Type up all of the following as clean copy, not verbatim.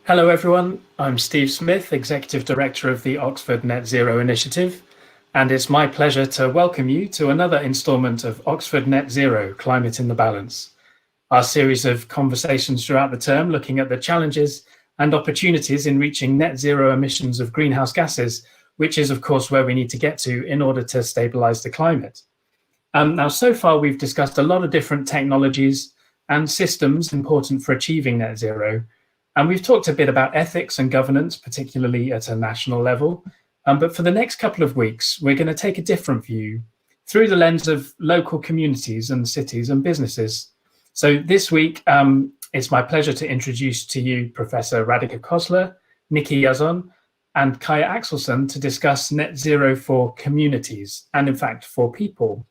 Hello everyone, I'm Steve Smith, Executive Director of the Oxford Net Zero Initiative, and it's my pleasure to welcome you to another instalment of Oxford Net Zero, Climate in the Balance, our series of conversations throughout the term looking at the challenges and opportunities in reaching net zero emissions of greenhouse gases, which is of course where we need to get to in order to stabilise the climate. Now, so far we've discussed a lot of different technologies and systems important for achieving net zero. And we've talked a bit about ethics and governance, particularly at a national level. But for the next couple of weeks, we're going to take a different view through the lens of local communities and cities and businesses. So this week, it's my pleasure to introduce to you Professor Radhika Khosla, Yazon, and Kaya Axelsson to discuss net zero for communities and, in fact, for people.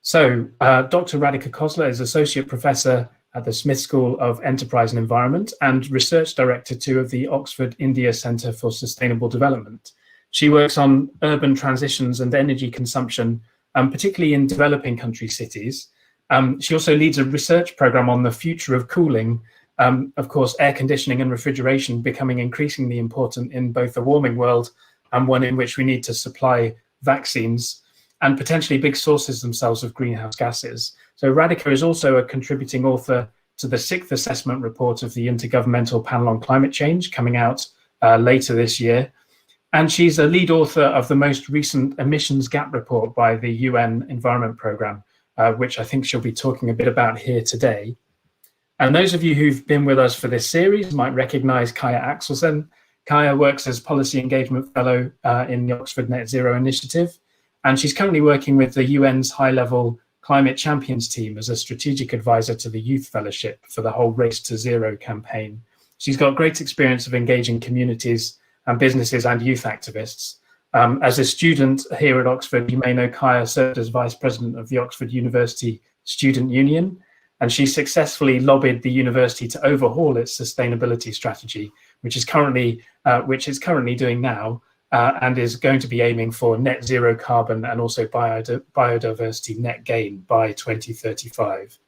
So Dr. Radhika Khosla is Associate Professor at the Smith School of Enterprise and Environment and Research Director too of the Oxford India Centre for Sustainable Development. She works on urban transitions and energy consumption, particularly in developing country cities. She also leads a research programme on the future of cooling, of course, air conditioning and refrigeration becoming increasingly important in both the warming world and one in which we need to supply vaccines and potentially big sources themselves of greenhouse gases. So Radhika is also a contributing author to the 6th assessment report of the Intergovernmental Panel on Climate Change coming out later this year. And she's a lead author of the most recent emissions gap report by the UN Environment Programme, which I think she'll be talking a bit about here today. And those of you who've been with us for this series might recognise Kaya Axelsson. Kaya works as Policy Engagement Fellow in the Oxford Net Zero Initiative. And she's currently working with the UN's high-level Climate Champions team as a strategic advisor to the Youth Fellowship for the whole Race to Zero campaign. She's got great experience of engaging communities and businesses and youth activists. As a student here at Oxford, you may know Kaya served as Vice President of the Oxford University Student Union, and she successfully lobbied the university to overhaul its sustainability strategy, which it's currently doing now, and is going to be aiming for net zero carbon and also biodiversity net gain by 2035.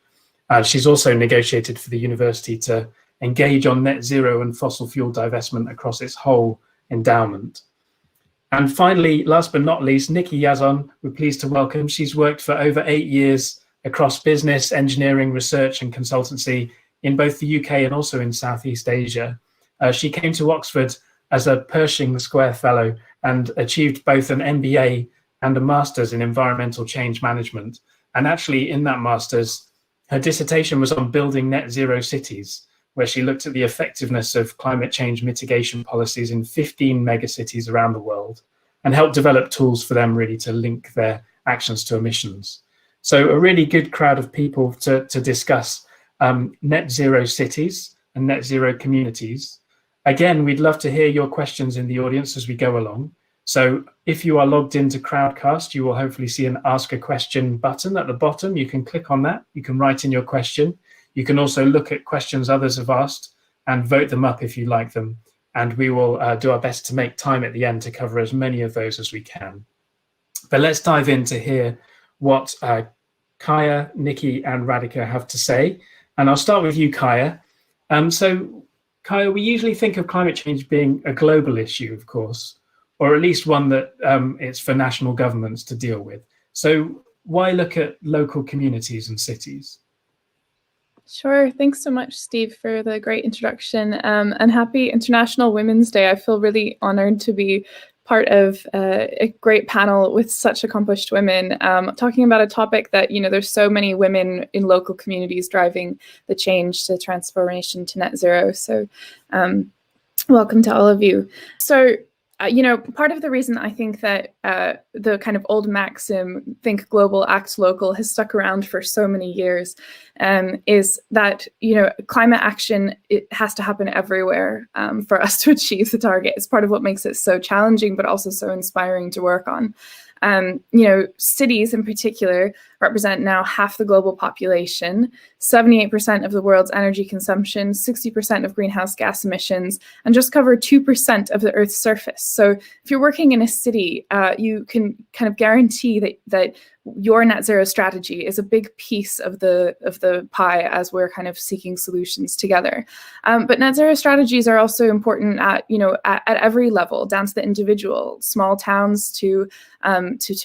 She's also negotiated for the university to engage on net zero and fossil fuel divestment across its whole endowment. And finally, last but not least, Yazon, we're pleased to welcome. She's worked for over 8 years across business, engineering, research and consultancy in both the UK and also in Southeast Asia. She came to Oxford as a Pershing Square Fellow and achieved both an MBA and a Master's in Environmental Change Management. And actually in that Master's, her dissertation was on building net zero cities, where she looked at the effectiveness of climate change mitigation policies in 15 megacities around the world and helped develop tools for them really to link their actions to emissions. So a really good crowd of people to discuss net zero cities and net zero communities. Again, we'd love to hear your questions in the audience as we go along. So if you are logged into Crowdcast, you will hopefully see an Ask a Question button at the bottom. You can click on that. You can write in your question. You can also look at questions others have asked and vote them up if you like them. And we will do our best to make time at the end to cover as many of those as we can. But let's dive in to hear what Kaya, Nikki and Radhika have to say. And I'll start with you, Kaya. So Kaya, we usually think of climate change being a global issue, of course, or at least one that it's for national governments to deal with. So why look at local communities and cities? Sure. Thanks so much, Steve, for the great introduction, and happy International Women's Day. I feel really honored to be part of a great panel with such accomplished women, talking about a topic that, there's so many women in local communities driving the change to transformation to net zero. So welcome to all of you. So, part of the reason I think that the kind of old maxim, think global, act local, has stuck around for so many years is that, climate action, it has to happen everywhere for us to achieve the target. It's part of what makes it so challenging, but also so inspiring to work on. Cities in particular represent now half the global population, 78% of the world's energy consumption, 60% of greenhouse gas emissions, and just cover 2% of the Earth's surface. So if you're working in a city, you can kind of guarantee that your net zero strategy is a big piece of the pie as we're kind of seeking solutions together. But net zero strategies are also important at every level, down to the individual, small towns to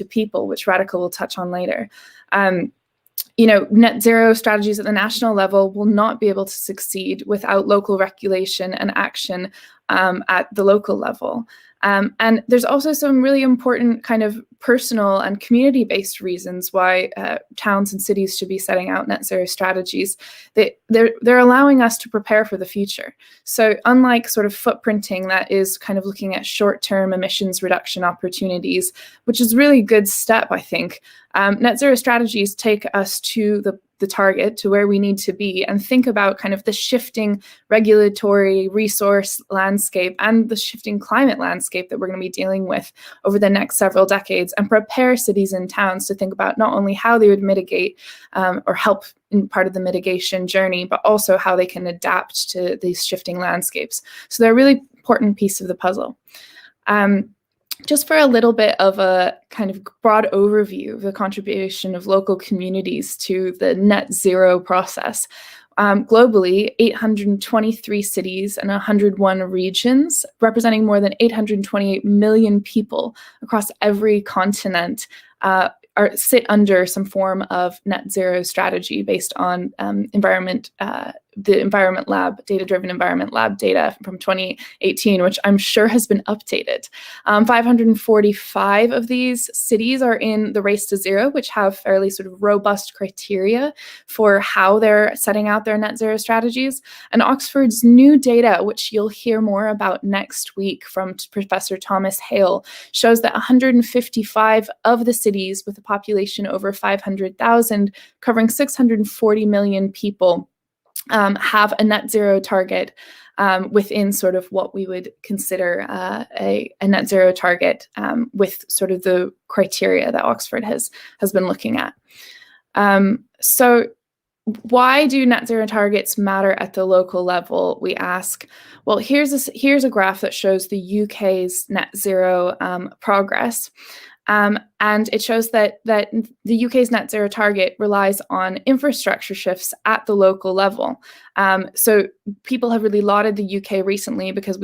people, which Radhika will touch on later. Net zero strategies at the national level will not be able to succeed without local regulation and action at the local level. And there's also some really important kind of personal and community-based reasons why towns and cities should be setting out net zero strategies. They're allowing us to prepare for the future. So unlike sort of footprinting that is kind of looking at short-term emissions reduction opportunities, which is a really good step, I think, net zero strategies take us to the target, to where we need to be, and think about kind of the shifting regulatory resource landscape and the shifting climate landscape that we're going to be dealing with over the next several decades, and prepare cities and towns to think about not only how they would mitigate or help in part of the mitigation journey, but also how they can adapt to these shifting landscapes. So they're a really important piece of the puzzle. Just for a little bit of a kind of broad overview of the contribution of local communities to the net zero process. Globally, 823 cities and 101 regions, representing more than 828 million people across every continent, sit under some form of net zero strategy based on the Environment Lab, data-driven Environment Lab data from 2018, which I'm sure has been updated. 545 of these cities are in the Race to Zero, which have fairly sort of robust criteria for how they're setting out their net zero strategies. And Oxford's new data, which you'll hear more about next week from Professor Thomas Hale, shows that 155 of the cities with a population over 500,000, covering 640 million people, have a net zero target within sort of what we would consider a net zero target with sort of the criteria that Oxford has been looking at. So why do net zero targets matter at the local level, we ask? Well, here's a graph that shows the UK's net zero progress. And it shows that the UK's net zero target relies on infrastructure shifts at the local level. So people have really lauded the UK recently because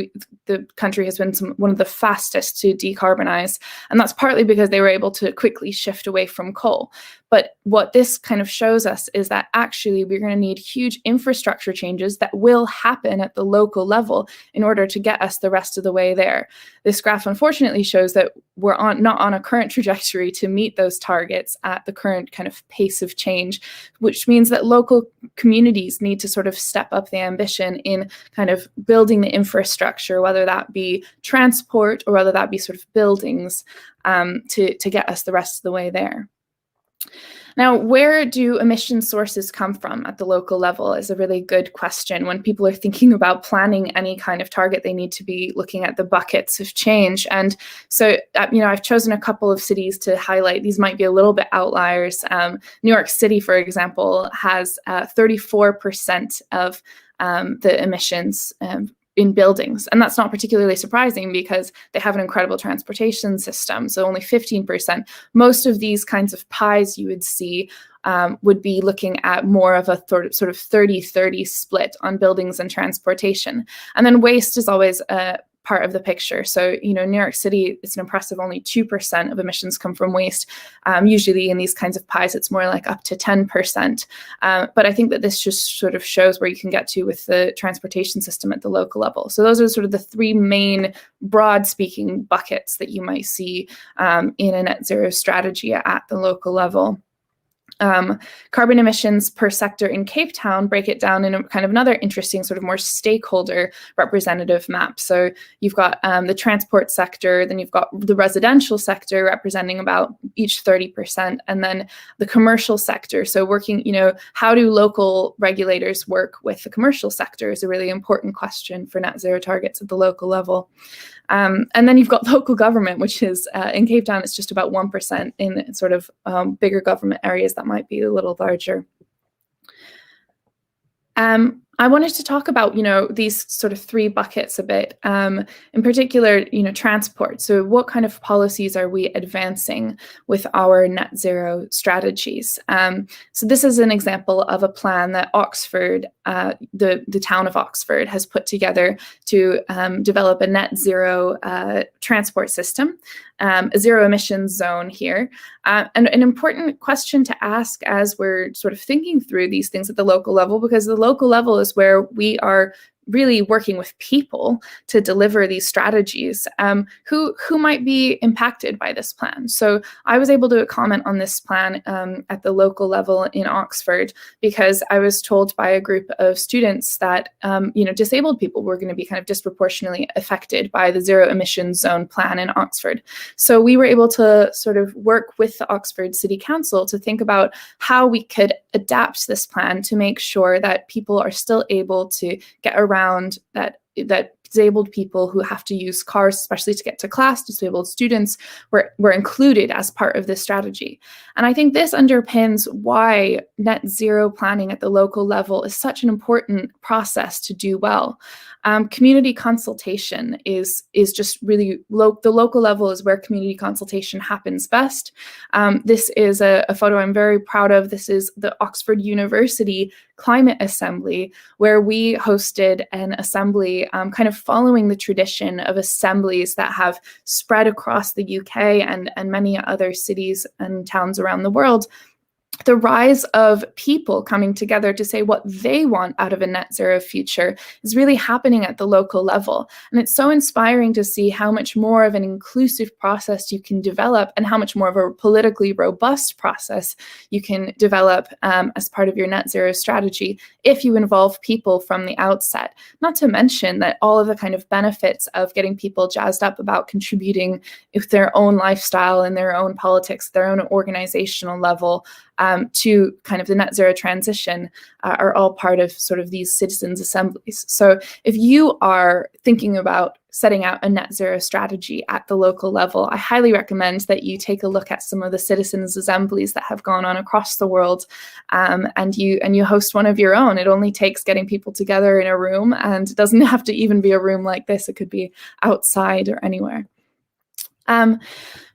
the country has been one of the fastest to decarbonize. And that's partly because they were able to quickly shift away from coal. But what this kind of shows us is that actually we're going to need huge infrastructure changes that will happen at the local level in order to get us the rest of the way there. This graph unfortunately shows that we're not on a current trajectory to meet those targets at the current kind of pace of change, which means that local communities need to sort of step up the ambition in kind of building the infrastructure, whether that be transport or whether that be sort of buildings, to get us the rest of the way there. Now, where do emission sources come from at the local level is a really good question. When people are thinking about planning any kind of target, they need to be looking at the buckets of change. And so, I've chosen a couple of cities to highlight. These might be a little bit outliers. New York City, for example, has 34% of the emissions in buildings. And that's not particularly surprising because they have an incredible transportation system. So only 15%. Most of these kinds of pies you would see would be looking at more of a sort of 30-30 split on buildings and transportation. And then waste is always part of the picture. So, New York City, it's an impressive only 2% of emissions come from waste. Usually in these kinds of pies, it's more like up to 10%. But I think that this just sort of shows where you can get to with the transportation system at the local level. So those are sort of the three main broad speaking buckets that you might see in a net zero strategy at the local level. Carbon emissions per sector in Cape Town break it down in a kind of another interesting sort of more stakeholder representative map. So you've got the transport sector, then you've got the residential sector representing about each 30%, and then the commercial sector. So working, how do local regulators work with the commercial sector is a really important question for net zero targets at the local level. And then you've got local government, which is in Cape Town, it's just about 1%. In sort of bigger government areas that might be a little larger. I wanted to talk about, these sort of three buckets a bit, in particular, transport. So what kind of policies are we advancing with our net zero strategies? So this is an example of a plan that Oxford, the town of Oxford, has put together to develop a net zero transport system. A zero emissions zone here. And an important question to ask as we're sort of thinking through these things at the local level, because the local level is where we are really working with people to deliver these strategies, who might be impacted by this plan. So I was able to comment on this plan at the local level in Oxford because I was told by a group of students that disabled people were going to be kind of disproportionately affected by the zero emissions zone plan in Oxford. So we were able to sort of work with the Oxford City Council to think about how we could adapt this plan to make sure that people are still able to get around that disabled people who have to use cars, especially to get to class, disabled students, were included as part of this strategy. And I think this underpins why net zero planning at the local level is such an important process to do well. Community consultation is just really the local level is where community consultation happens best. This is a photo I'm very proud of. This is the Oxford University Climate Assembly, where we hosted an assembly kind of following the tradition of assemblies that have spread across the UK and many other cities and towns around the world. The rise of people coming together to say what they want out of a net zero future is really happening at the local level. And it's so inspiring to see how much more of an inclusive process you can develop and how much more of a politically robust process you can develop as part of your net zero strategy if you involve people from the outset. Not to mention that all of the kind of benefits of getting people jazzed up about contributing with their own lifestyle and their own politics, their own organizational level, to kind of the net zero transition are all part of sort of these citizens' assemblies. So if you are thinking about setting out a net zero strategy at the local level, I highly recommend that you take a look at some of the citizens' assemblies that have gone on across the world, and you host one of your own. It only takes getting people together in a room, and it doesn't have to even be a room like this. It could be outside or anywhere.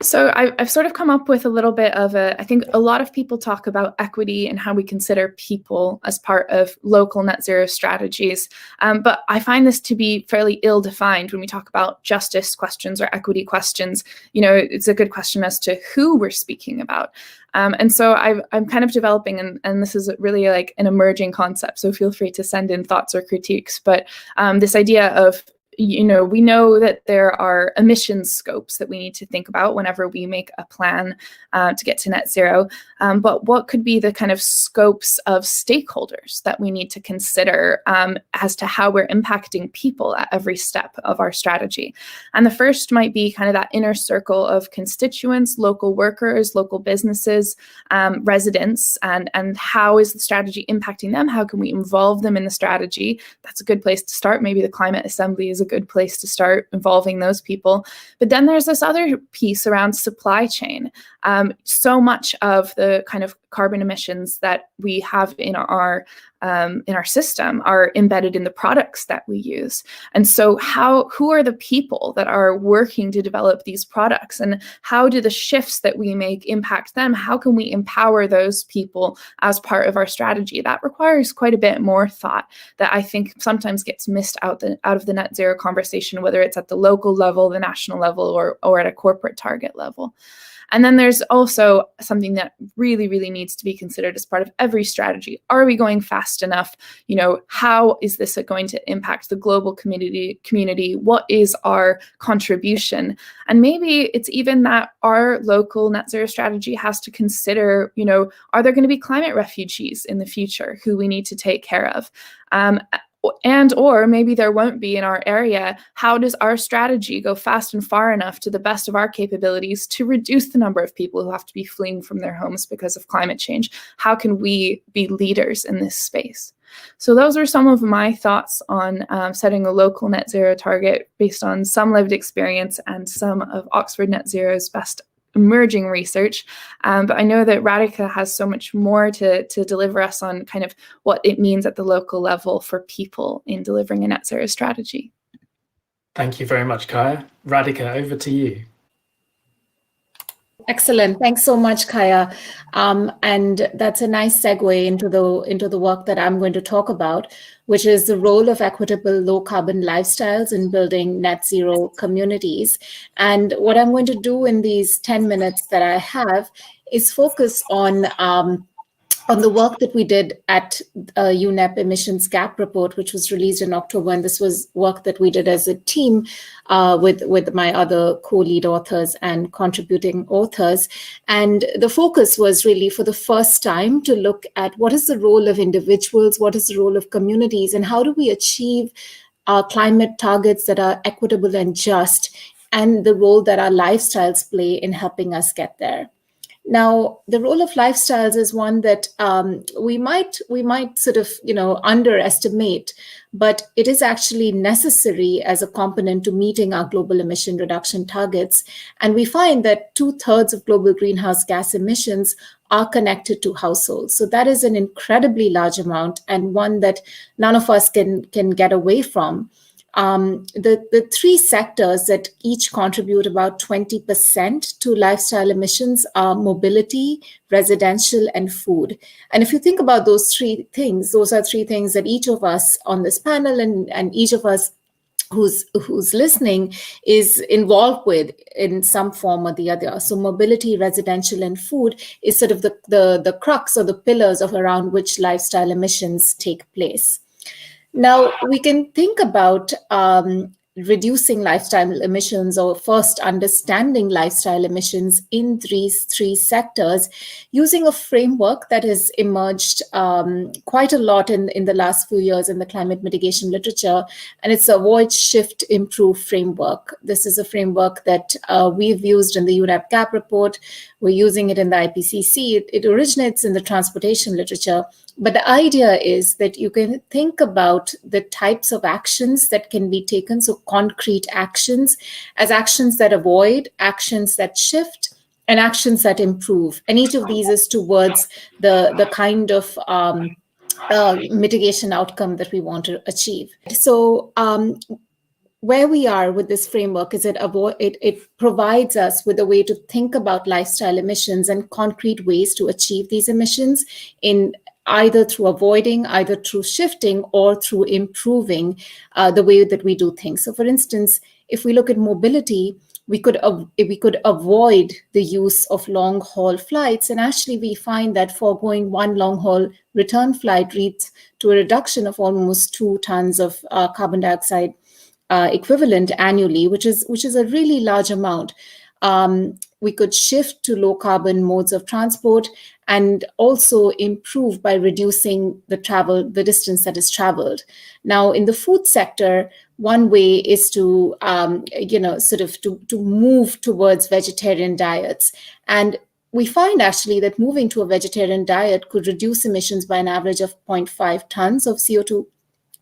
So I've sort of come up with a little bit of I think a lot of people talk about equity and how we consider people as part of local net zero strategies. But I find this to be fairly ill-defined when we talk about justice questions or equity questions. It's a good question as to who we're speaking about. And so I'm kind of developing, and this is really like an emerging concept, so feel free to send in thoughts or critiques. But this idea of we know that there are emissions scopes that we need to think about whenever we make a plan to get to net zero. But what could be the kind of scopes of stakeholders that we need to consider as to how we're impacting people at every step of our strategy? And the first might be kind of that inner circle of constituents, local workers, local businesses, residents, and how is the strategy impacting them? How can we involve them in the strategy? That's a good place to start. Maybe the Climate Assembly is a good place to start involving those people. But then there's this other piece around supply chain. So much of the kind of carbon emissions that we have in our system are embedded in the products that we use. And so who are the people that are working to develop these products, and how do the shifts that we make impact them? How can we empower those people as part of our strategy? That requires quite a bit more thought that I think sometimes gets missed out of the net zero conversation, whether it's at the local level, the national level, or at a corporate target level. And then there's also something that really, really needs to be considered as part of every strategy. Are we going fast enough? How is this going to impact the global community? What is our contribution? And maybe it's even that our local net zero strategy has to consider, are there going to be climate refugees in the future who we need to take care of? Or maybe there won't be in our area. How does our strategy go fast and far enough to the best of our capabilities to reduce the number of people who have to be fleeing from their homes because of climate change? How can we be leaders in this space? So those are some of my thoughts on setting a local net zero target based on some lived experience and some of Oxford Net Zero's best emerging research. But I know that Radhika has so much more to deliver us on kind of what it means at the local level for people in delivering a net zero strategy. Thank you very much, Kaya. Radhika, over to you. Excellent. Thanks so much, Kaya. And that's a nice segue into the work that I'm going to talk about, which is the role of equitable low carbon lifestyles in building net zero communities. And what I'm going to do in these 10 minutes that I have is focus on the work that we did at UNEP Emissions Gap Report, which was released in October. And this was work that we did as a team with my other co-lead authors and contributing authors. And the focus was really for the first time to look at what is the role of individuals, what is the role of communities, and how do we achieve our climate targets that are equitable and just, and the role that our lifestyles play in helping us get there. Now, the role of lifestyles is one that we might sort of underestimate, but it is actually necessary as a component to meeting our global emission reduction targets. And we find that 2/3 of global greenhouse gas emissions are connected to households. So that is an incredibly large amount, and one that none of us can get away from. The three sectors that each contribute about 20% to lifestyle emissions are mobility, residential, and food. And if you think about those three things, those are three things that each of us on this panel and each of us who's listening is involved with in some form or the other. So mobility, residential, and food is sort of the crux or the pillars of around which lifestyle emissions take place. Now, we can think about reducing lifestyle emissions, or first understanding lifestyle emissions in these three sectors using a framework that has emerged quite a lot in the last few years in the climate mitigation literature, and it's a Avoid, Shift, Improve framework. This is a framework that we've used in the UNEP Gap Report. We're using it in the IPCC. It originates in the transportation literature. But the idea is that you can think about the types of actions that can be taken, so concrete actions, as actions that avoid, actions that shift, and actions that improve. And each of these is towards the kind of mitigation outcome that we want to achieve. So where we are with this framework is it provides us with a way to think about lifestyle emissions and concrete ways to achieve these emissions in either through avoiding, either through shifting, or through improving the way that we do things. So for instance, if we look at mobility, we could avoid the use of long haul flights. And actually we find that foregoing one long haul return flight leads to a reduction of almost 2 tons of carbon dioxide equivalent annually, which is a really large amount. We could shift to low carbon modes of transport and also improve by reducing the distance that is traveled. Now, in the food sector, one way is to, to move towards vegetarian diets. And we find actually that moving to a vegetarian diet could reduce emissions by an average of 0.5 tons of CO2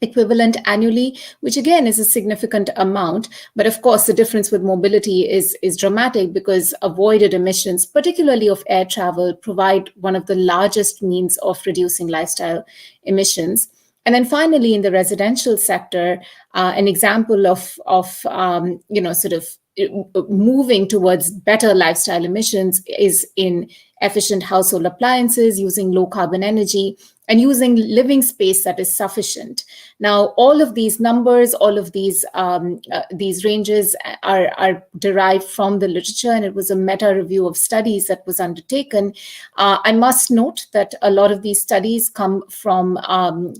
equivalent annually, which again is a significant amount. But of course, the difference with mobility is dramatic, because avoided emissions, particularly of air travel, provide one of the largest means of reducing lifestyle emissions. And then finally, in the residential sector, an example of moving towards better lifestyle emissions is in efficient household appliances using low carbon energy. and using living space that is sufficient. Now, all of these numbers, all of these ranges are derived from the literature, and it was a meta review of studies that was undertaken. I must note that a lot of these studies come from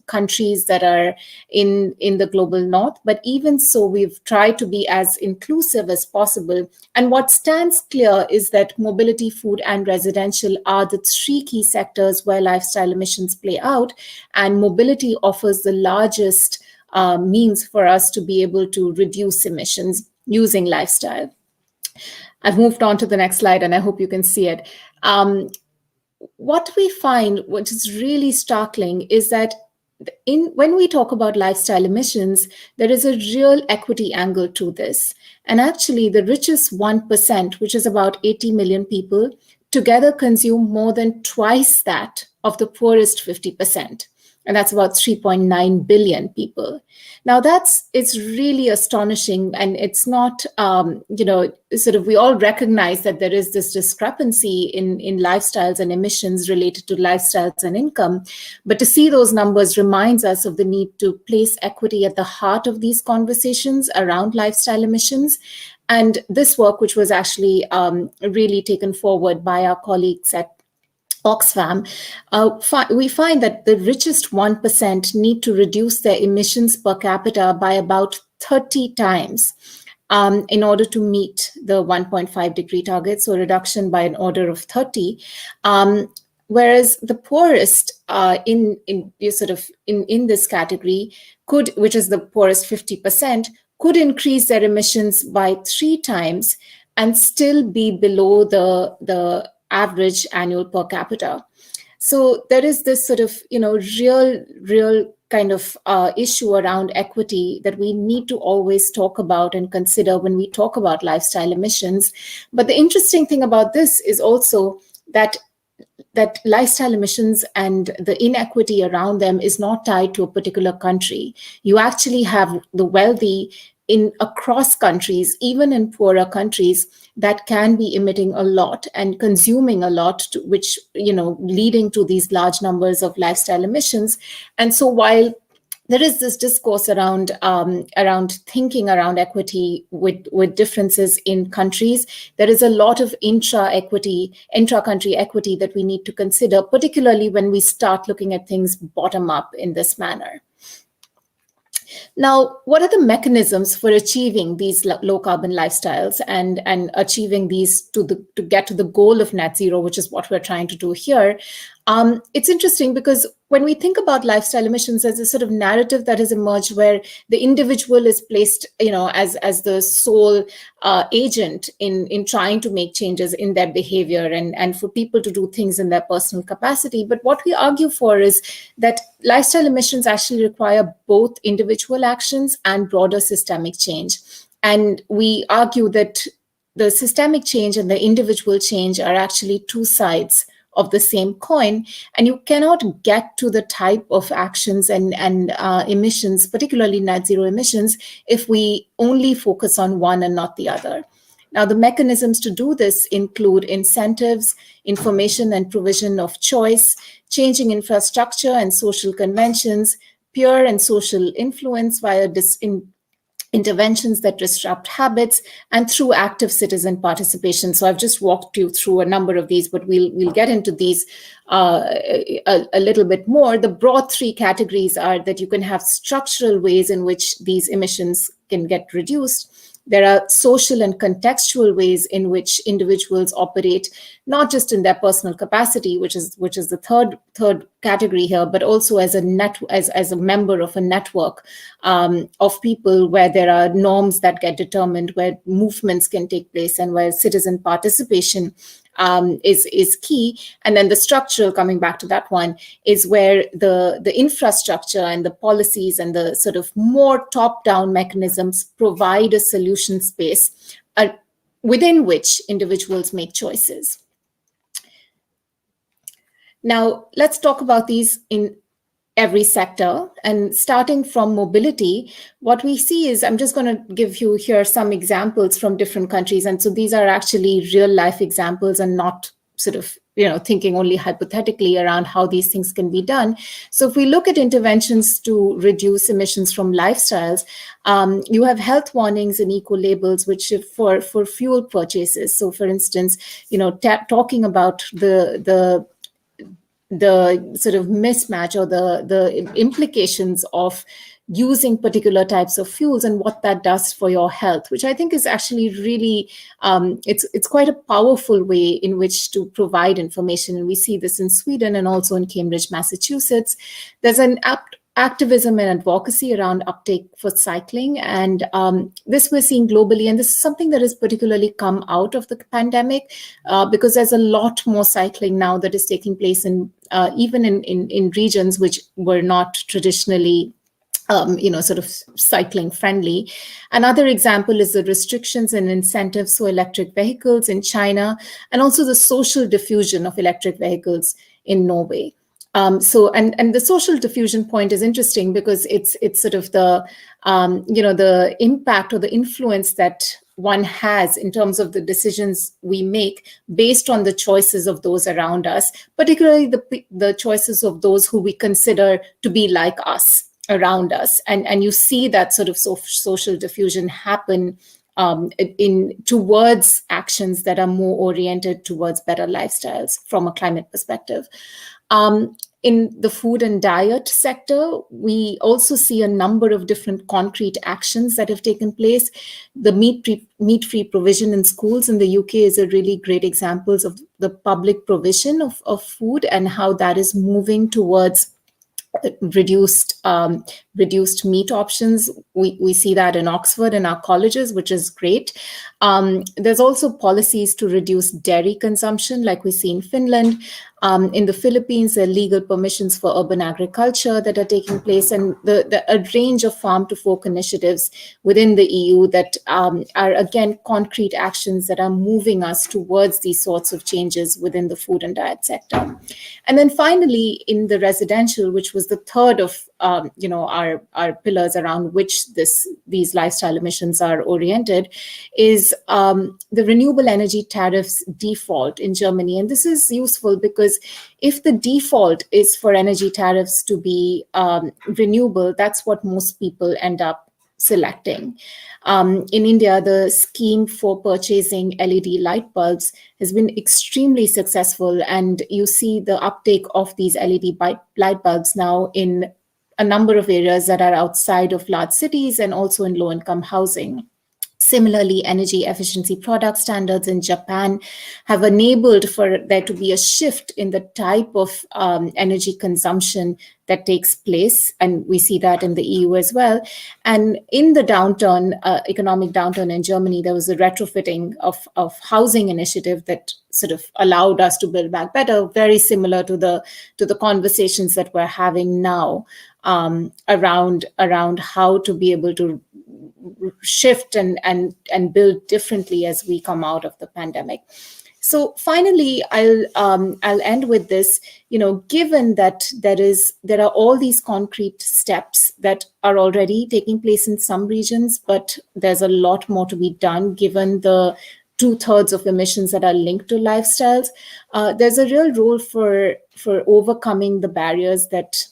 countries that are in the global north, but even so, we've tried to be as inclusive as possible. And what stands clear is that mobility, food, and residential are the three key sectors where lifestyle emissions play out, and mobility offers the largest means for us to be able to reduce emissions using lifestyle. I've moved on to the next slide, and I hope you can see it. What we find, which is really startling, is that when we talk about lifestyle emissions, there is a real equity angle to this. And actually, the richest 1%, which is about 80 million people, together consume more than twice that of the poorest 50%. And that's about 3.9 billion people. Now, it's really astonishing. And it's not, we all recognize that there is this discrepancy in lifestyles and emissions related to lifestyles and income. But to see those numbers reminds us of the need to place equity at the heart of these conversations around lifestyle emissions. And this work, which was actually really taken forward by our colleagues at Oxfam, we find that the richest 1% need to reduce their emissions per capita by about 30 times in order to meet the 1.5 degree target, so reduction by an order of 30. Whereas the poorest in this category which is the poorest 50%, could increase their emissions by 3 times and still be below the average annual per capita. So there is this sort of, real kind of issue around equity that we need to always talk about and consider when we talk about lifestyle emissions. But the interesting thing about this is also that lifestyle emissions and the inequity around them is not tied to a particular country. You actually have the wealthy across countries, even in poorer countries, that can be emitting a lot and consuming a lot, which, leading to these large numbers of lifestyle emissions. And so while there is this discourse around thinking around equity with differences in countries, there is a lot of intra-country equity that we need to consider, particularly when we start looking at things bottom up in this manner. Now, what are the mechanisms for achieving these low carbon lifestyles and achieving these to get to the goal of net zero, which is what we're trying to do here? It's interesting because when we think about lifestyle emissions, there's a sort of narrative that has emerged where the individual is placed, as the sole agent in trying to make changes in their behavior and for people to do things in their personal capacity. But what we argue for is that lifestyle emissions actually require both individual actions and broader systemic change. And we argue that the systemic change and the individual change are actually two sides of the same coin, and you cannot get to the type of actions and emissions, particularly net zero emissions, if we only focus on one and not the other. Now, the mechanisms to do this include incentives, information and provision of choice, changing infrastructure and social conventions, peer and social influence via interventions that disrupt habits, and through active citizen participation. So I've just walked you through a number of these, but we'll get into these a little bit more. The broad three categories are that you can have structural ways in which these emissions can get reduced. There are social and contextual ways in which individuals operate, not just in their personal capacity, which is the third category here, but also as a member of a network of people where there are norms that get determined, where movements can take place, and where citizen participation is key. And then the structural, coming back to that one, is where the infrastructure and the policies and the sort of more top-down mechanisms provide a solution space within which individuals make choices. Now, let's talk about these in every sector. And starting from mobility, what we see is, I'm just going to give you here some examples from different countries. And so these are actually real life examples and not sort of, thinking only hypothetically around how these things can be done. So if we look at interventions to reduce emissions from lifestyles, you have health warnings and eco labels, which for fuel purchases. So for instance, talking about the sort of mismatch or the implications of using particular types of fuels and what that does for your health, which I think is actually really, it's quite a powerful way in which to provide information. And we see this in Sweden and also in Cambridge, Massachusetts. There's an activism and advocacy around uptake for cycling. And this we're seeing globally. And this is something that has particularly come out of the pandemic because there's a lot more cycling now that is taking place even in regions which were not traditionally sort of cycling friendly. Another example is the restrictions and incentives for electric vehicles in China, and also the social diffusion of electric vehicles in Norway. And the social diffusion point is interesting because it's sort of the the impact or the influence that one has in terms of the decisions we make based on the choices of those around us, particularly the choices of those who we consider to be like us around us. And you see that sort of social diffusion happen towards actions that are more oriented towards better lifestyles from a climate perspective. In the food and diet sector, we also see a number of different concrete actions that have taken place. The meat-free provision in schools in the UK is a really great example of the public provision of food and how that is moving towards reduced meat options. We see that in Oxford and our colleges, which is great. There's also policies to reduce dairy consumption, like we see in Finland. In the Philippines, there are legal permissions for urban agriculture that are taking place, and a range of farm-to-fork initiatives within the EU that are, again, concrete actions that are moving us towards these sorts of changes within the food and diet sector. And then finally, in the residential, which was the third of our pillars around which these lifestyle emissions are oriented, is the renewable energy tariffs default in Germany. And this is useful because if the default is for energy tariffs to be renewable, that's what most people end up selecting. In India, the scheme for purchasing LED light bulbs has been extremely successful, and you see the uptake of these LED light bulbs now in a number of areas that are outside of large cities and also in low-income housing. Similarly, energy efficiency product standards in Japan have enabled for there to be a shift in the type of energy consumption that takes place, and we see that in the EU as well. And in the economic downturn in Germany, there was a retrofitting of housing initiative that sort of allowed us to build back better, very similar to the conversations that we're having now around how to be able to shift and build differently as we come out of the pandemic. So finally, I'll end with this. Given that there are all these concrete steps that are already taking place in some regions, but there's a lot more to be done given the 2/3 of emissions that are linked to lifestyles. There's a real role for overcoming the barriers that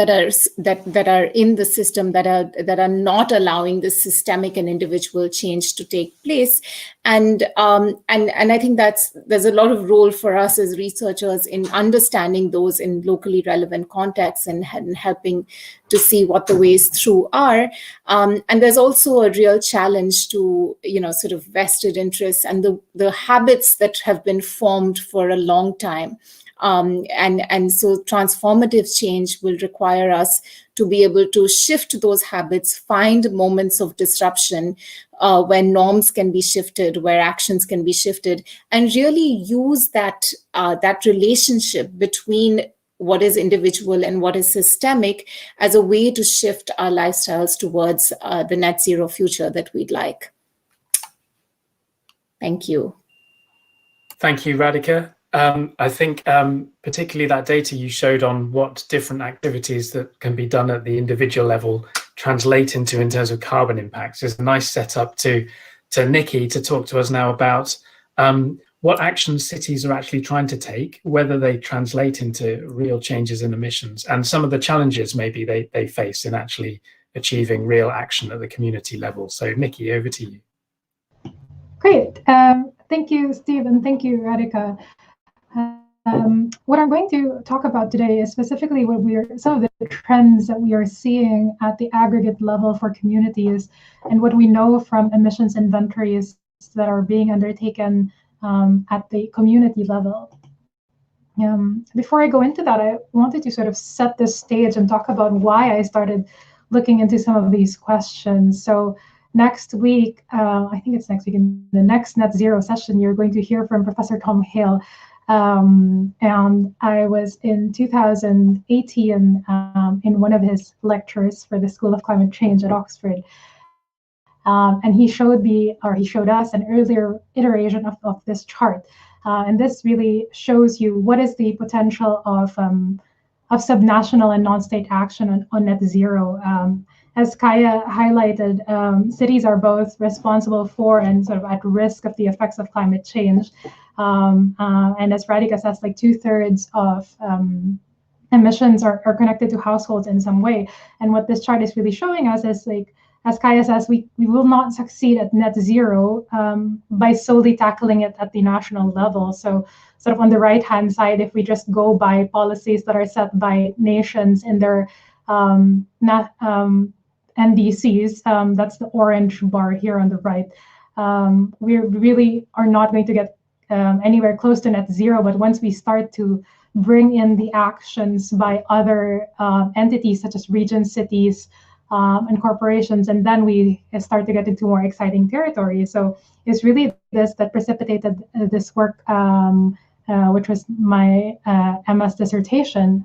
are in the system that are not allowing this systemic and individual change to take place, and I think there's a lot of role for us as researchers in understanding those in locally relevant contexts and helping to see what the ways through are. And there's also a real challenge to sort of vested interests and the habits that have been formed for a long time. And so transformative change will require us to be able to shift those habits, find moments of disruption where norms can be shifted, where actions can be shifted, and really use that relationship between what is individual and what is systemic as a way to shift our lifestyles towards the net zero future that we'd like. Thank you. Thank you, Radhika. I think particularly that data you showed on what different activities that can be done at the individual level translate into in terms of carbon impacts is a nice setup to Nikki to talk to us now about what actions cities are actually trying to take, whether they translate into real changes in emissions, and some of the challenges maybe they face in actually achieving real action at the community level. So Nikki, over to you. Great. Thank you, Steve, and thank you, Radhika. What I'm going to talk about today is specifically some of the trends that we are seeing at the aggregate level for communities, and what we know from emissions inventories that are being undertaken at the community level. Before I go into that, I wanted to sort of set the stage and talk about why I started looking into some of these questions. So next week, I think it's next week, in the next Net Zero session, you're going to hear from Professor Tom Hale. And I was in 2018 in one of his lectures for the School of Climate Change at Oxford. And he showed us an earlier iteration of this chart. And this really shows you what is the potential of subnational and non-state action on net zero. As Kaya highlighted, cities are both responsible for and sort of at risk of the effects of climate change. And as Radhika says, like 2/3 of emissions are connected to households in some way. And what this chart is really showing us is, like, as Kaya says, we will not succeed at net zero by solely tackling it at the national level. So sort of on the right-hand side, if we just go by policies that are set by nations in their NDCs, that's the orange bar here on the right, we really are not going to get anywhere close to net zero. But once we start to bring in the actions by other entities such as regions, cities, and corporations, and then we start to get into more exciting territory. So it's really this that precipitated this work, which was my MS dissertation.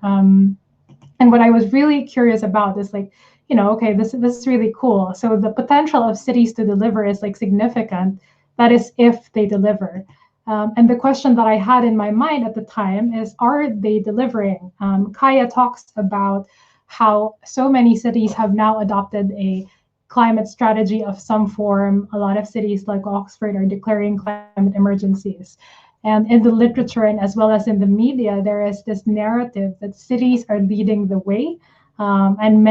And what I was really curious about is, like, okay, this is really cool. So the potential of cities to deliver is like significant. That is if they deliver. And the question that I had in my mind at the time is, are they delivering? Kaya talks about how so many cities have now adopted a climate strategy of some form. A lot of cities like Oxford are declaring climate emergencies. And in the literature, and as well as in the media, there is this narrative that cities are leading the way. And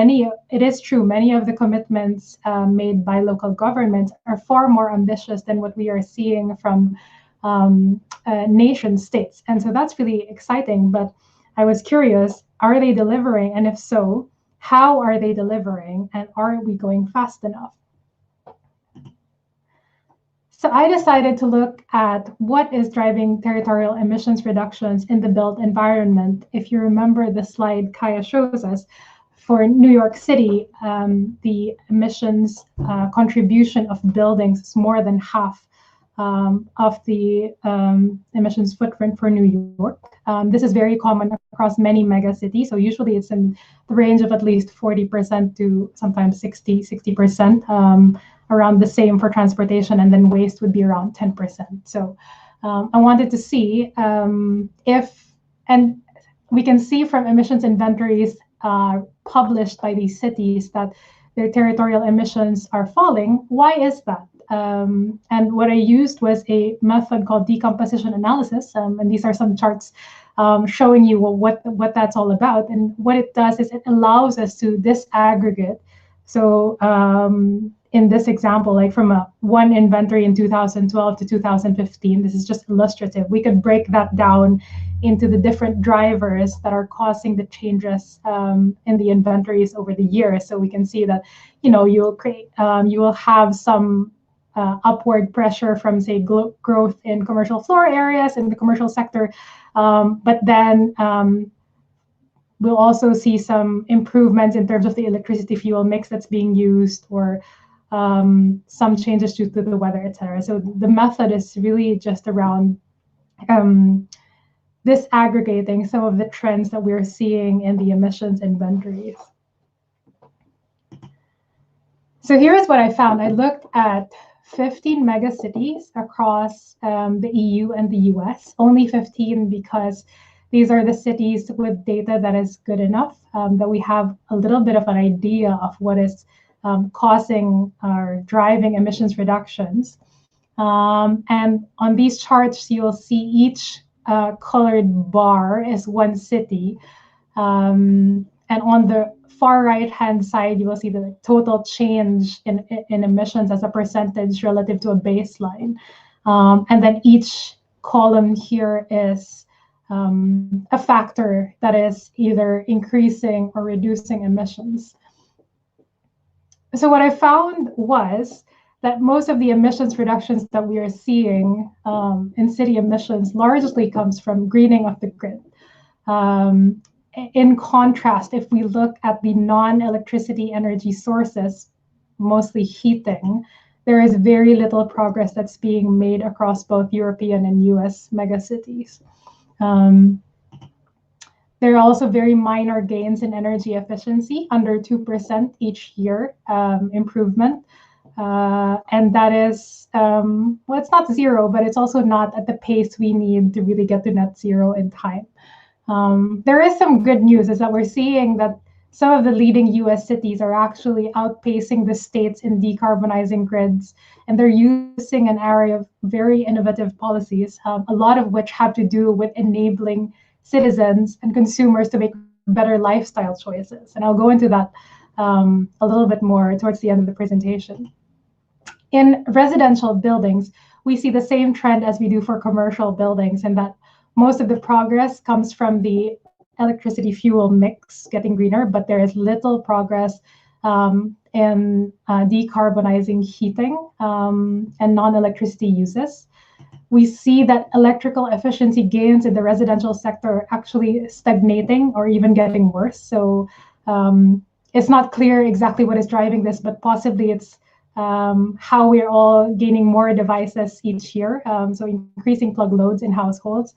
it is true, many of the commitments made by local governments are far more ambitious than what we are seeing from nation states. And so that's really exciting. But I was curious, are they delivering? And if so, how are they delivering? And are we going fast enough? So I decided to look at what is driving territorial emissions reductions in the built environment. If you remember the slide Kaya shows us, for New York City, the emissions contribution of buildings is more than half of the emissions footprint for New York. This is very common across many mega cities. So usually it's in the range of at least 40% to sometimes 60%, around the same for transportation, and then waste would be around 10%. So I wanted to see and we can see from emissions inventories published by these cities that their territorial emissions are falling. Why is that? And what I used was a method called decomposition analysis, and these are some charts showing you what that's all about. And what it does is it allows us to disaggregate. So in this example, like from one inventory in 2012 to 2015, this is just illustrative. We could break that down into the different drivers that are causing the changes in the inventories over the years. So we can see that, you will have some upward pressure from, say, growth in commercial floor areas in the commercial sector, but then we'll also see some improvements in terms of the electricity fuel mix that's being used, or some changes due to the weather, etc. So the method is really just around disaggregating some of the trends that we're seeing in the emissions inventories. So here's what I found. I looked at 15 megacities across the EU and the US, only 15 because these are the cities with data that is good enough, that we have a little bit of an idea of what is causing or driving emissions reductions. And on these charts, you'll see each colored bar is one city. And on the far right-hand side, you will see the total change in emissions as a percentage relative to a baseline. And then each column here is a factor that is either increasing or reducing emissions. So what I found was that most of the emissions reductions that we are seeing in city emissions largely comes from greening of the grid. In contrast, if we look at the non-electricity energy sources, mostly heating, there is very little progress that's being made across both European and US megacities. There are also very minor gains in energy efficiency, under 2% each year improvement. And that is, well, it's not zero, but it's also not at the pace we need to really get to net zero in time. There is some good news, is that we're seeing that some of the leading US cities are actually outpacing the states in decarbonizing grids, and they're using an array of very innovative policies, a lot of which have to do with enabling citizens and consumers to make better lifestyle choices. And I'll go into that a little bit more towards the end of the presentation. In residential buildings, we see the same trend as we do for commercial buildings, and that most of the progress comes from the electricity fuel mix getting greener, but there is little progress in decarbonizing heating and non-electricity uses. We see that electrical efficiency gains in the residential sector are actually stagnating or even getting worse. So it's not clear exactly what is driving this, but possibly it's how we're all gaining more devices each year, so increasing plug loads in households.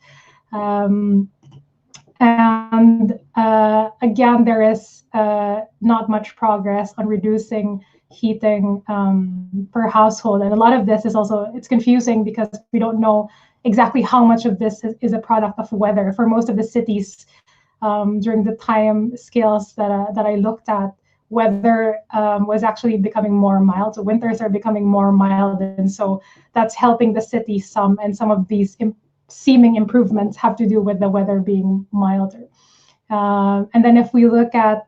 Again, there is not much progress on reducing heating per household. And a lot of this is also, it's confusing because we don't know exactly how much of this is a product of weather. For most of the cities, during the time scales that I looked at, weather was actually becoming more mild. So winters are becoming more mild. And so that's helping the city some, and some of these seeming improvements have to do with the weather being milder. And then if we look at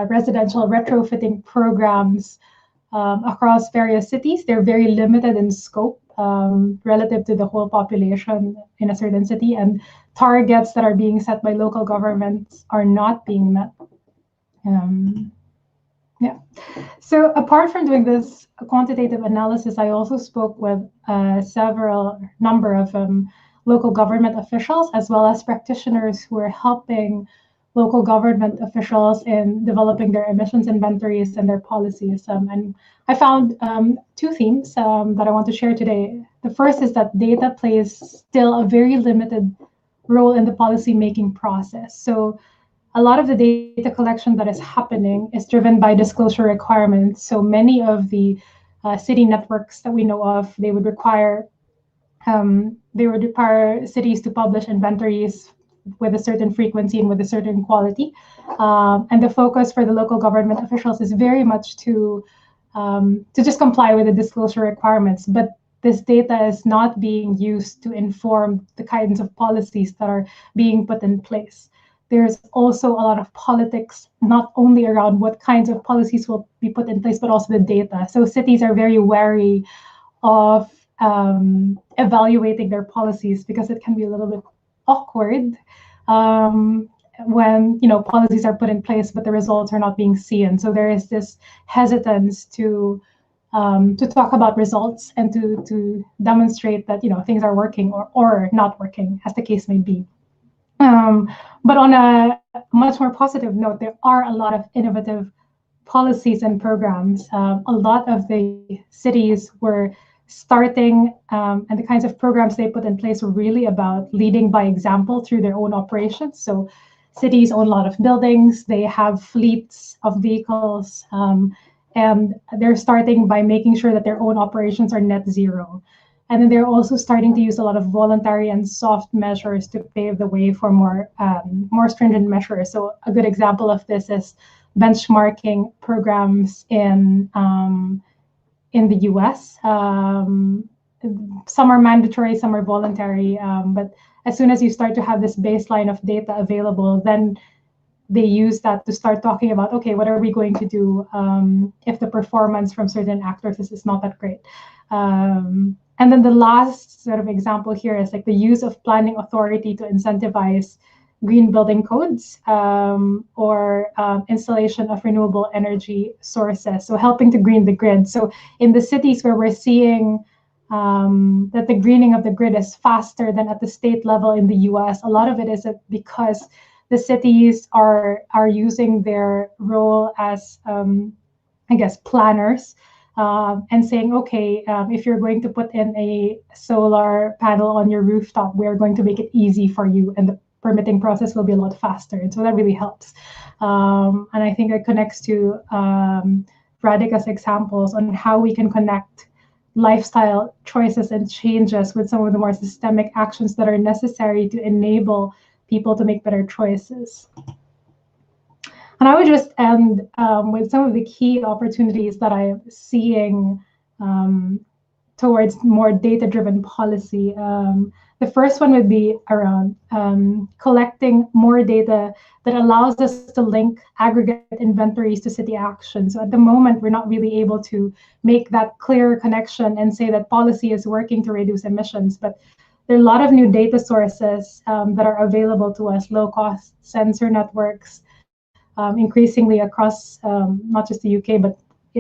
residential retrofitting programs across various cities, they're very limited in scope relative to the whole population in a certain city, and targets that are being set by local governments are not being met. Yeah. So apart from doing this quantitative analysis, I also spoke with number of local government officials, as well as practitioners who are helping local government officials in developing their emissions inventories and their policies. And I found two themes that I want to share today. The first is that data plays still a very limited role in the policy-making process. So a lot of the data collection that is happening is driven by disclosure requirements. So many of the city networks that we know of, they would require cities to publish inventories with a certain frequency and with a certain quality. And the focus for the local government officials is very much to just comply with the disclosure requirements. But this data is not being used to inform the kinds of policies that are being put in place. There's also a lot of politics, not only around what kinds of policies will be put in place, but also the data. So cities are very wary of evaluating their policies because it can be a little bit awkward when policies are put in place, but the results are not being seen. So there is this hesitance to talk about results and to demonstrate that things are working or not working, as the case may be. But on a much more positive note, there are a lot of innovative policies and programs. A lot of the cities were starting, and the kinds of programs they put in place were really about leading by example through their own operations. So cities own a lot of buildings, they have fleets of vehicles, and they're starting by making sure that their own operations are net zero. And then they're also starting to use a lot of voluntary and soft measures to pave the way for more stringent measures. So a good example of this is benchmarking programs in the US. some are mandatory, some are voluntary, but as soon as you start to have this baseline of data available, then they use that to start talking about, okay, what are we going to do if the performance from certain actors is not that great? And then the last sort of example here is like the use of planning authority to incentivize green building codes or installation of renewable energy sources. So helping to green the grid. So in the cities where we're seeing that the greening of the grid is faster than at the state level in the US, a lot of it is because the cities are using their role as, I guess, planners and saying, okay, if you're going to put in a solar panel on your rooftop, we're going to make it easy for you, and the permitting process will be a lot faster. And so that really helps. And I think it connects to Radhika's examples on how we can connect lifestyle choices and changes with some of the more systemic actions that are necessary to enable people to make better choices. And I would just end with some of the key opportunities that I am seeing towards more data-driven policy. The first one would be around collecting more data that allows us to link aggregate inventories to city action. So at the moment, we're not really able to make that clear connection and say that policy is working to reduce emissions. But there are a lot of new data sources that are available to us, low-cost sensor networks, increasingly across not just the UK, but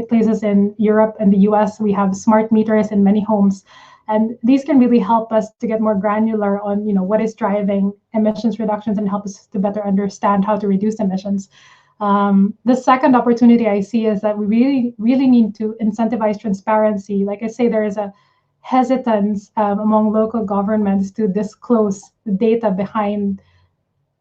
places in Europe and the US. We have smart meters in many homes. And these can really help us to get more granular on, what is driving emissions reductions and help us to better understand how to reduce emissions. The second opportunity I see is that we really need to incentivize transparency. Like I say, there is a hesitance among local governments to disclose the data behind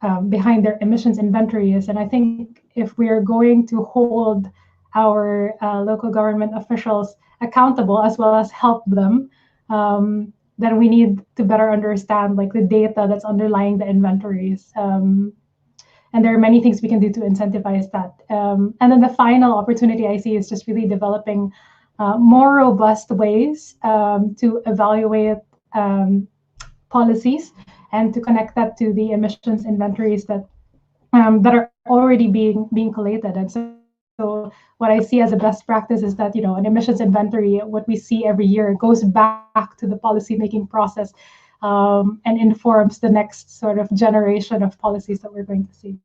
their emissions inventories. And I think if we are going to hold our local government officials accountable as well as help them, then we need to better understand like the data that's underlying the inventories. And there are many things we can do to incentivize that. And then the final opportunity I see is just really developing more robust ways to evaluate policies and to connect that to the emissions inventories that are already being collated. And so what I see as a best practice is that, an emissions inventory, what we see every year, goes back to the policy-making process and informs the next sort of generation of policies that we're going to see.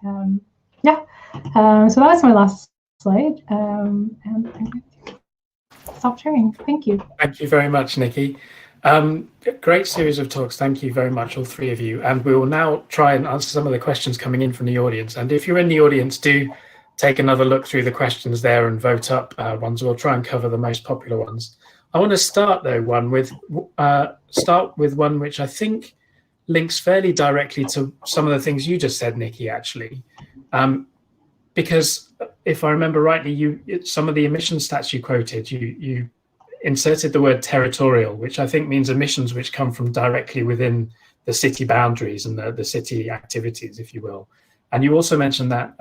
So that was my last slide. And I'm going to stop sharing. Thank you. Thank you very much, Nikki. Great series of talks. Thank you very much, all three of you. And we will now try and answer some of the questions coming in from the audience. And if you're in the audience, do take another look through the questions there and vote up ones. We'll try and cover the most popular ones. I want to start though with one which I think links fairly directly to some of the things you just said, Nikki, actually. Because if I remember rightly, some of the emission stats you quoted, you inserted the word territorial, which I think means emissions which come from directly within the city boundaries and the city activities, if you will. And you also mentioned that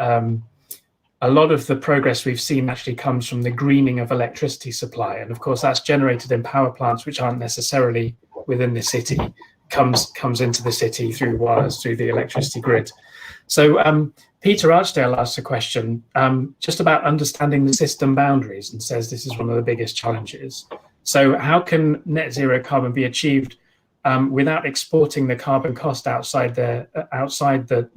a lot of the progress we've seen actually comes from the greening of electricity supply. And of course, that's generated in power plants which aren't necessarily within the city, comes into the city through wires, through the electricity grid. So Peter Archdale asks a question just about understanding the system boundaries and says this is one of the biggest challenges. So how can net zero carbon be achieved without exporting the carbon cost outside the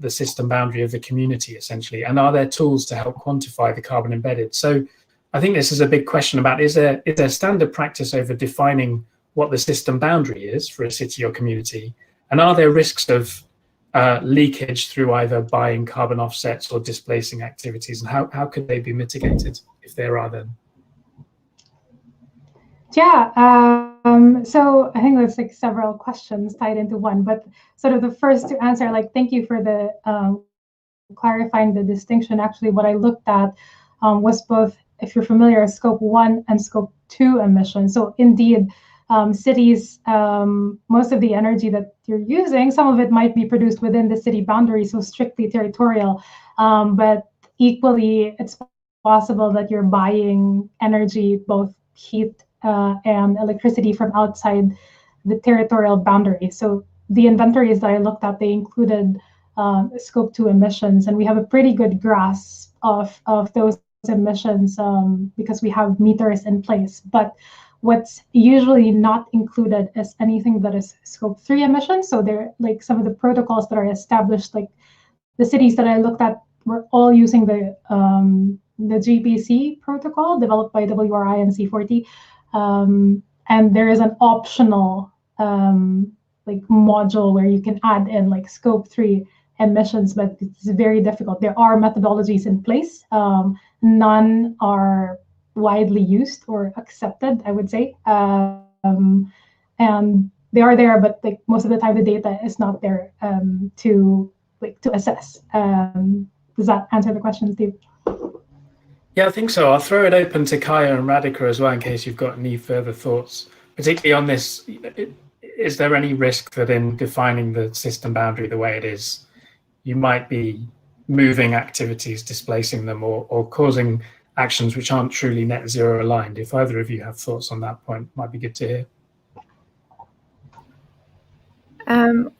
system boundary of the community, essentially? And are there tools to help quantify the carbon embedded? So I think this is a big question about, is there standard practice over defining what the system boundary is for a city or community? And are there risks of leakage through either buying carbon offsets or displacing activities? And how could they be mitigated if there are them? Yeah, so I think there's like several questions tied into one, but sort of the first to answer, thank you for the clarifying the distinction. Actually, what I looked at was both, if you're familiar, scope 1 and scope 2 emissions. So indeed, cities, most of the energy that you're using, some of it might be produced within the city boundary, so strictly territorial, but equally, it's possible that you're buying energy, both heat and electricity from outside the territorial boundary. So the inventories that I looked at, they included scope 2 emissions, and we have a pretty good grasp of those emissions because we have meters in place. But what's usually not included is anything that is scope 3 emissions. So they're like some of the protocols that are established, like the cities that I looked at were all using the GPC protocol developed by WRI and C40. And there is an optional like module where you can add in like scope 3 emissions, but it's very difficult. There are methodologies in place. None are widely used or accepted, I would say. And they are there, but like most of the time the data is not there to assess. Does that answer the question, Steve? Yeah, I think so. I'll throw it open to Kaya and Radhika as well in case you've got any further thoughts, particularly on this. Is there any risk that in defining the system boundary the way it is, you might be moving activities, displacing them, or causing actions which aren't truly net zero aligned? If either of you have thoughts on that point, might be good to hear.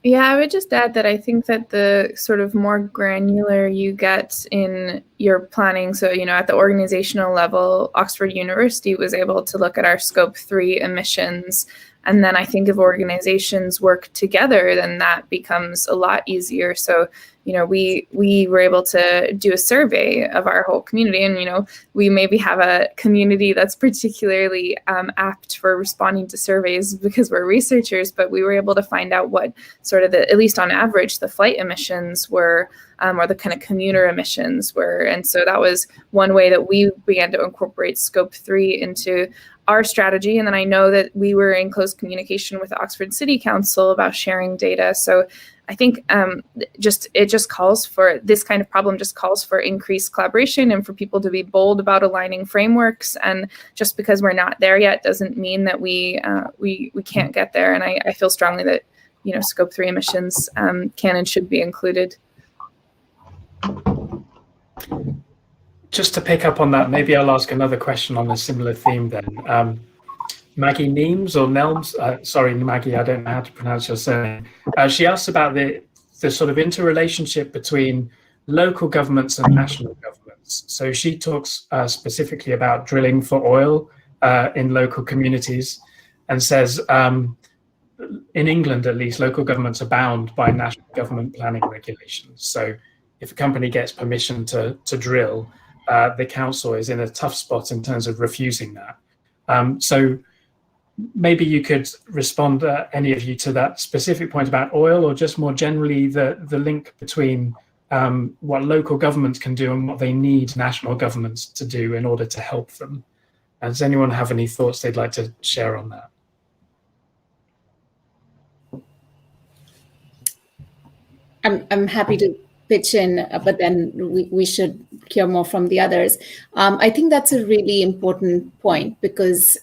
Yeah, I would just add that I think that the sort of more granular you get in your planning, so, you know, at the organizational level, Oxford University was able to look at our scope 3 emissions. And then I think if organizations work together, then that becomes a lot easier. So, you know, we were able to do a survey of our whole community, and, you know, we maybe have a community that's particularly apt for responding to surveys because we're researchers, but we were able to find out what sort of at least on average, the flight emissions were, or the kind of commuter emissions were. And so that was one way that we began to incorporate scope 3 into our strategy. And then I know that we were in close communication with the Oxford City Council about sharing data. So I think it just calls for this kind of problem, just calls for increased collaboration and for people to be bold about aligning frameworks. And just because we're not there yet doesn't mean that we can't get there. And I feel strongly that, you know, scope 3 emissions can and should be included. Just to pick up on that, maybe I'll ask another question on a similar theme then. Maggie Neems or Nelms, sorry, Maggie, I don't know how to pronounce your surname. She asks about the sort of interrelationship between local governments and national governments. So she talks specifically about drilling for oil in local communities and says, in England at least, local governments are bound by national government planning regulations. So if a company gets permission to drill, the council is in a tough spot in terms of refusing that. So maybe you could respond, any of you, to that specific point about oil, or just more generally the link between what local governments can do and what they need national governments to do in order to help them. Does anyone have any thoughts they'd like to share on that? I'm happy to pitch in, but then we should hear more from the others. I think that's a really important point because,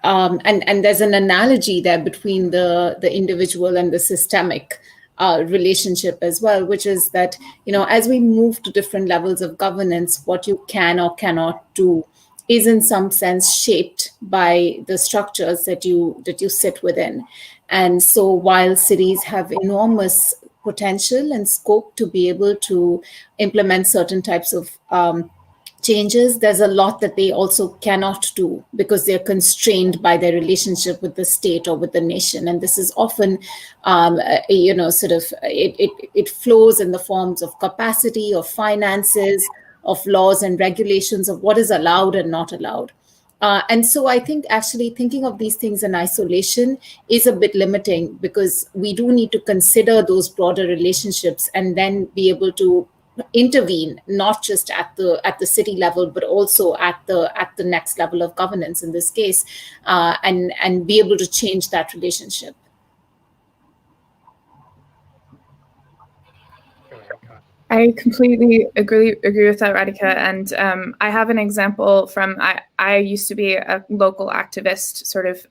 and there's an analogy there between the individual and the systemic relationship as well, which is that, you know, as we move to different levels of governance, what you can or cannot do is in some sense shaped by the structures that you sit within. And so while cities have enormous potential and scope to be able to implement certain types of changes, there's a lot that they also cannot do because they're constrained by their relationship with the state or with the nation. And this is often, you know, sort of, it flows in the forms of capacity, of finances, of laws and regulations, of what is allowed and not allowed. And so I think actually thinking of these things in isolation is a bit limiting because we do need to consider those broader relationships and then be able to intervene, not just at the city level, but also at the next level of governance in this case, and be able to change that relationship. I completely agree with that, Radhika. And I have an example from, I used to be a local activist, sort of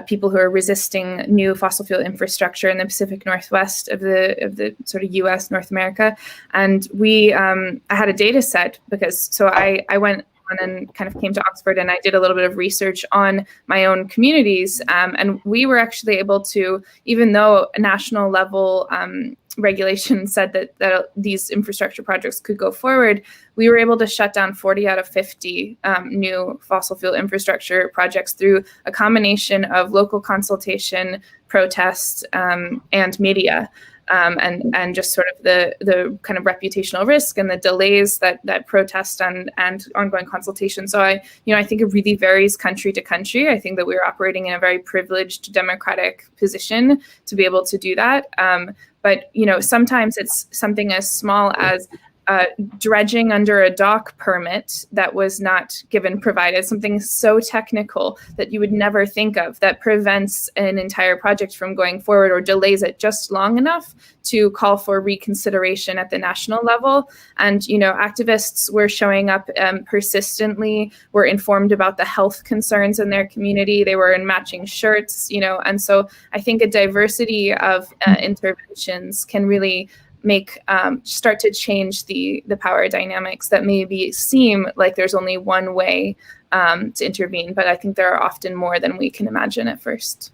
people who are resisting new fossil fuel infrastructure in the Pacific Northwest of the sort of US, North America. And I had a data set because, so I went Yukon and kind of came to Oxford, and I did a little bit of research on my own communities. And we were actually able to, even though a national level regulation said that these infrastructure projects could go forward, we were able to shut down 40 out of 50 new fossil fuel infrastructure projects through a combination of local consultation, protests, and media. And just sort of the kind of reputational risk and the delays that protest and ongoing consultation. So I think it really varies country to country. I think that we're operating in a very privileged democratic position to be able to do that. But sometimes it's something as small as dredging under a dock permit that was not provided, something so technical that you would never think of, that prevents an entire project from going forward or delays it just long enough to call for reconsideration at the national level. And, activists were showing up persistently, were informed about the health concerns in their community. They were in matching shirts, and so I think a diversity of interventions can really start to change the power dynamics that maybe seem like there's only one way to intervene, but I think there are often more than we can imagine at first.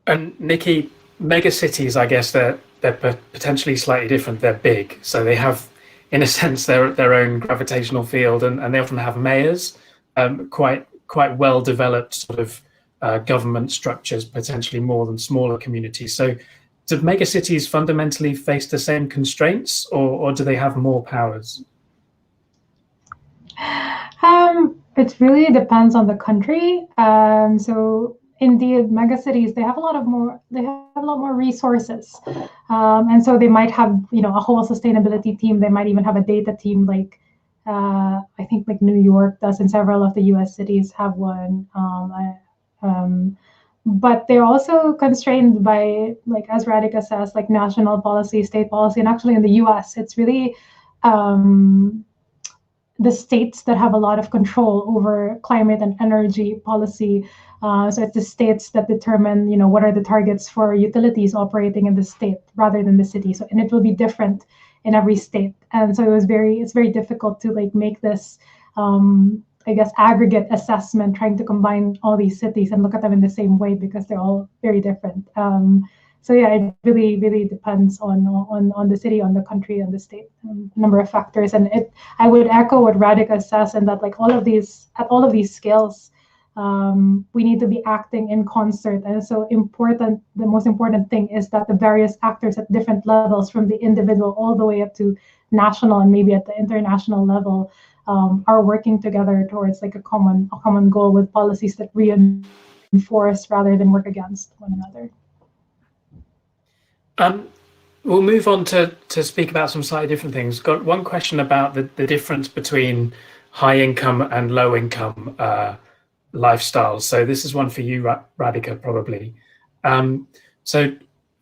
And Nikki, megacities, I guess they're potentially slightly different. They're big, so they have, in a sense, their own gravitational field, and they often have mayors, quite well developed sort of government structures, potentially more than smaller communities. So do megacities fundamentally face the same constraints, or do they have more powers? It really depends on the country. So indeed, megacities, they have a lot more resources, and so they might have a whole sustainability team. They might even have a data team, like I think like New York does, and several of the U.S. cities have one. But they're also constrained by, like, as Radhika says, like national policy, state policy, and actually in the US, it's really the states that have a lot of control over climate and energy policy. So it's the states that determine, what are the targets for utilities operating in the state rather than the city. So, and it will be different in every state. And so it's very difficult to like make this aggregate assessment, trying to combine all these cities and look at them in the same way, because they're all very different. So yeah, it really, really depends on the city, on the country, on the state, number of factors. And I would echo what Radhika says, and that like at all of these scales, we need to be acting in concert. And so the most important thing is that the various actors at different levels, from the individual all the way up to national and maybe at the international level, are working together towards like a common goal, with policies that reinforce rather than work against one another. We'll move on to speak about some slightly different things. Got one question about the difference between high income and low income lifestyles. So this is one for you, Radhika, probably. So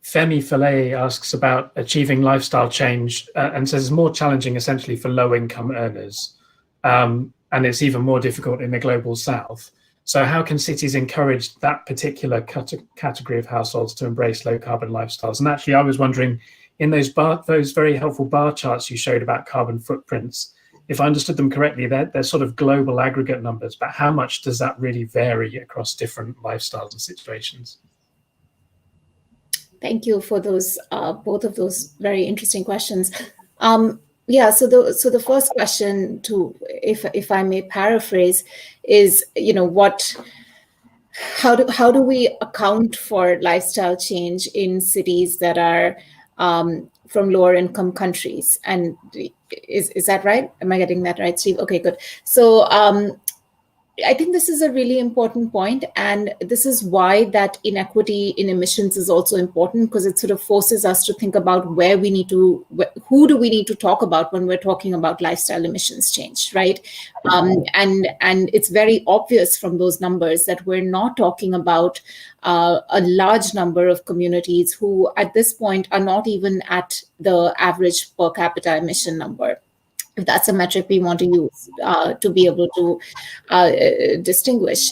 Femi Fillet asks about achieving lifestyle change and says it's more challenging essentially for low income earners. And it's even more difficult in the global south. So how can cities encourage that particular category of households to embrace low carbon lifestyles? And actually, I was wondering, in those very helpful bar charts you showed about carbon footprints, if I understood them correctly, they're sort of global aggregate numbers, but how much does that really vary across different lifestyles and situations? Thank you for those both of those very interesting questions. Yeah, so the first question, if I may paraphrase, is how do we account for lifestyle change in cities that are from lower income countries? And is that right? Am I getting that right, Steve? Okay, good. So I think this is a really important point, and this is why that inequity in emissions is also important, because it sort of forces us to think about who do we need to talk about when we're talking about lifestyle emissions change, right? And it's very obvious from those numbers that we're not talking about a large number of communities who at this point are not even at the average per capita emission number, if that's a metric we want to use to be able to distinguish.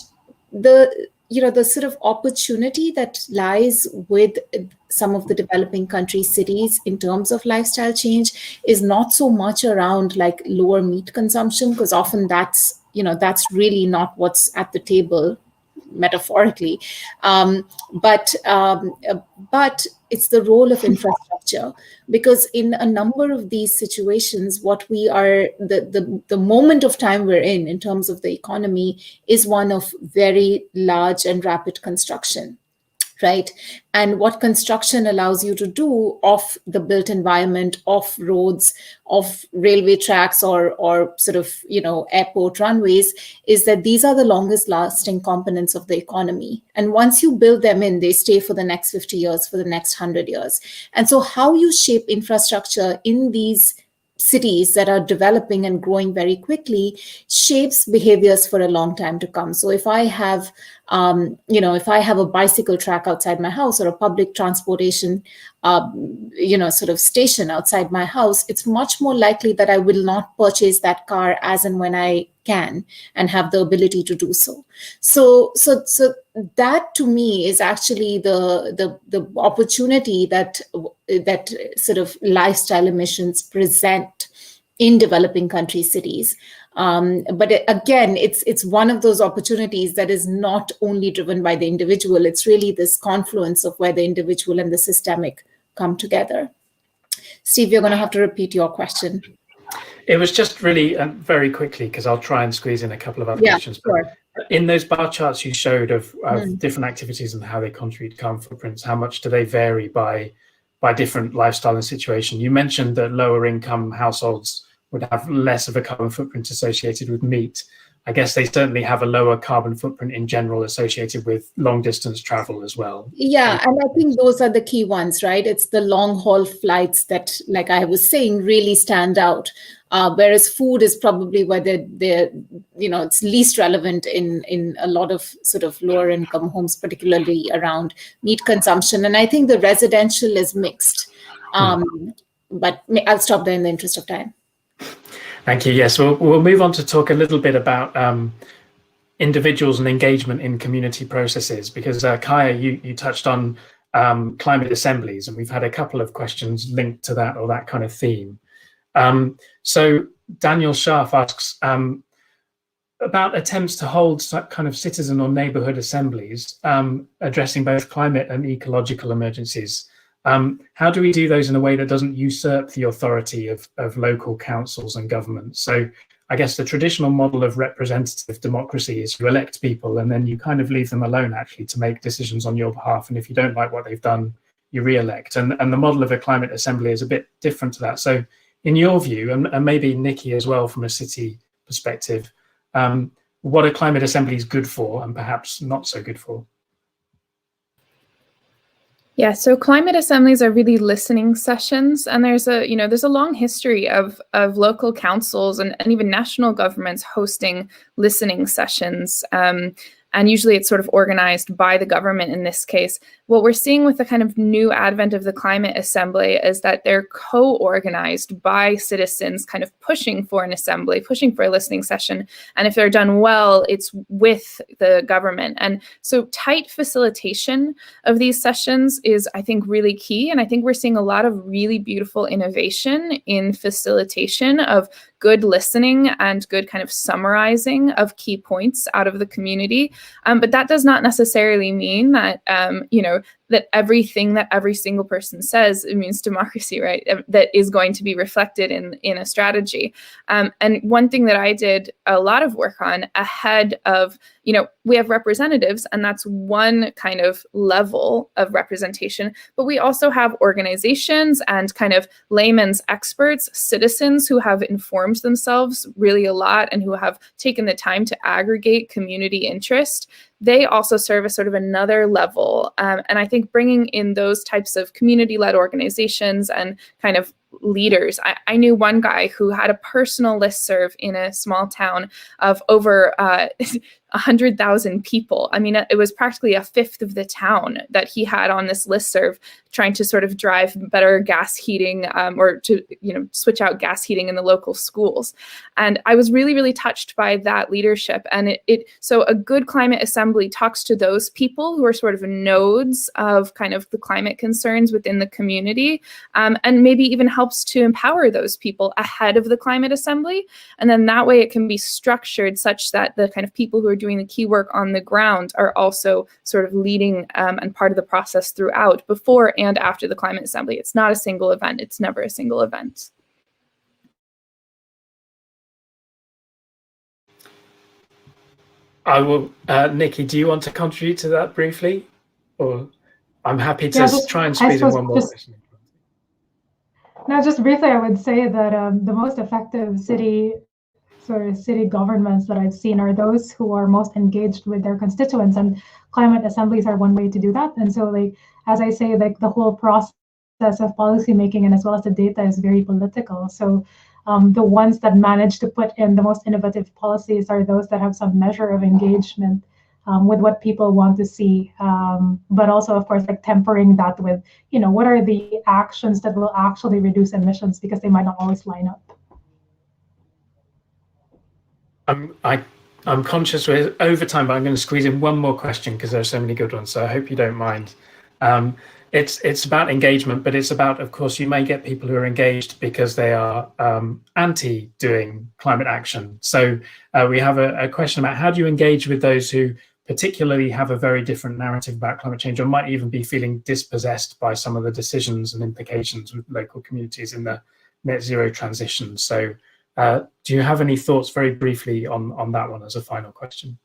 the sort of opportunity that lies with some of the developing country cities in terms of lifestyle change is not so much around like lower meat consumption, because often that's really not what's at the table metaphorically, but it's the role of infrastructure, because in a number of these situations, what we are the moment of time we're in terms of the economy is one of very large and rapid construction. Right. And what construction allows you to do off the built environment, off roads, off railway tracks, or sort of, airport runways, is that these are the longest lasting components of the economy. And once you build them in, they stay for the next 50 years, for the next 100 years. And so how you shape infrastructure in these cities that are developing and growing very quickly shapes behaviors for a long time to come. So if I have, if I have a bicycle track outside my house, or a public transportation, sort of station outside my house, it's much more likely that I will not purchase that car as and when I can and have the ability to do so. So that to me is actually the opportunity that sort of lifestyle emissions present in developing country cities. But again, it's one of those opportunities that is not only driven by the individual. It's really this confluence of where the individual and the systemic come together. Steve, you're going to have to repeat your question. It was just really very quickly, because I'll try and squeeze in a couple of other questions. Sure. In those bar charts you showed of different activities and how they contribute to carbon footprints, how much do they vary by different lifestyle and situation? You mentioned that lower income households would have less of a carbon footprint associated with meat. I guess they certainly have a lower carbon footprint in general associated with long distance travel as well. Yeah, and I think those are the key ones, right? It's the long haul flights that, like I was saying, really stand out. Whereas food is probably where it's least relevant in a lot of sort of lower income homes, particularly around meat consumption. And I think the residential is mixed. But I'll stop there in the interest of time. Thank you. Yes, we'll move on to talk a little bit about individuals and engagement in community processes, because Kaya, you touched on climate assemblies, and we've had a couple of questions linked to that or that kind of theme. So Daniel Scharf asks about attempts to hold kind of citizen or neighborhood assemblies addressing both climate and ecological emergencies. How do we do those in a way that doesn't usurp the authority of local councils and governments? So I guess the traditional model of representative democracy is you elect people and then you kind of leave them alone actually to make decisions on your behalf. And if you don't like what they've done, you re-elect. And the model of a climate assembly is a bit different to that. So in your view, and maybe Nikki as well from a city perspective, what are climate assemblies good for and perhaps not so good for? Yeah, so climate assemblies are really listening sessions, and there's a long history of local councils and even national governments hosting listening sessions. And usually it's sort of organized by the government in this case. What we're seeing with the kind of new advent of the climate assembly is that they're co-organized by citizens kind of pushing for an assembly, pushing for a listening session. And if they're done well, it's with the government. And so tight facilitation of these sessions is, I think, really key. And I think we're seeing a lot of really beautiful innovation in facilitation of good listening and good kind of summarizing of key points out of the community. But that does not necessarily mean that, that everything that every single person says, it means democracy, right? That is going to be reflected in a strategy. And one thing that I did a lot of work on ahead of, we have representatives, and that's one kind of level of representation, but we also have organizations and kind of layman's experts, citizens who have informed themselves really a lot and who have taken the time to aggregate community interest. They also serve as sort of another level. And I think bringing in those types of community-led organizations and kind of leaders. I knew one guy who had a personal listserv in a small town of over 100,000 people. I mean, it was practically a fifth of the town that he had on this listserv, trying to sort of drive better gas heating, or to switch out gas heating in the local schools. And I was really, really touched by that leadership. And so a good climate assembly talks to those people who are sort of nodes of kind of the climate concerns within the community, and maybe even helps to empower those people ahead of the climate assembly. And then that way it can be structured such that the kind of people who are doing the key work on the ground are also sort of leading and part of the process throughout, before and after the climate assembly. It's not a single event. It's never a single event. I will, Nikki, do you want to contribute to that briefly? Or I'm happy to try and squeeze in one more question. No, just briefly, I would say that the most effective city governments that I've seen are those who are most engaged with their constituents, and climate assemblies are one way to do that. And so, like, as I say, like, the whole process of policy making and as well as the data is very political. So the ones that manage to put in the most innovative policies are those that have some measure of engagement with what people want to see, but also, of course, like tempering that with, what are the actions that will actually reduce emissions, because they might not always line up. I'm conscious we're over time, but I'm going to squeeze in one more question because there are so many good ones. So I hope you don't mind. It's about engagement, but it's about, of course, you may get people who are engaged because they are anti doing climate action. So we have a question about how do you engage with those who particularly have a very different narrative about climate change, or might even be feeling dispossessed by some of the decisions and implications with local communities in the net zero transition. So do you have any thoughts very briefly on that one as a final question?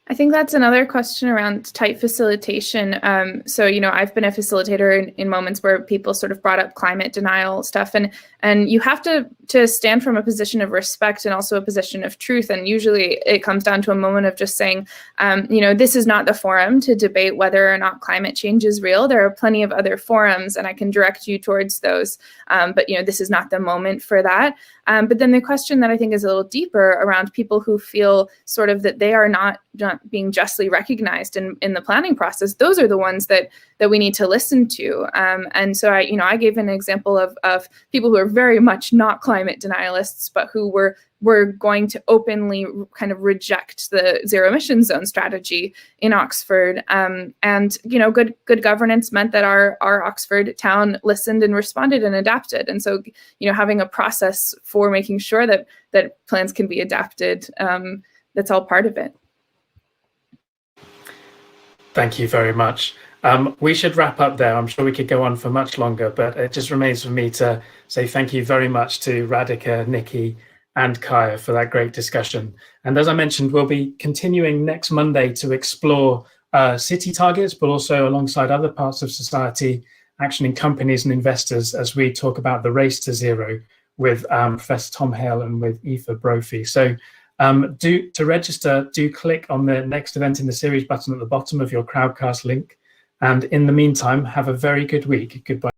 I think that's another question around tight facilitation. So, I've been a facilitator in moments where people sort of brought up climate denial stuff, and you have to stand from a position of respect and also a position of truth. And usually it comes down to a moment of just saying, this is not the forum to debate whether or not climate change is real. There are plenty of other forums, and I can direct you towards those. But this is not the moment for that. But then the question that I think is a little deeper around people who feel sort of that they are not being justly recognized in the planning process, those are the ones that we need to listen to. And so I gave an example of people who are very much not climate denialists, but who were going to openly kind of reject the zero emission zone strategy in Oxford. And good governance meant that our Oxford town listened and responded and adapted. And so having a process for making sure that plans can be adapted, that's all part of it. Thank you very much. We should wrap up there. I'm sure we could go on for much longer, but it just remains for me to say thank you very much to Radhika, Nikki, and Kaya for that great discussion. And as I mentioned, we'll be continuing next Monday to explore city targets, but also alongside other parts of society, action in companies and investors, as we talk about the race to zero with Professor Tom Hale and with Aoife Brophy. So to register, do click on the next event in the series button at the bottom of your Crowdcast link. And in the meantime, have a very good week. Goodbye.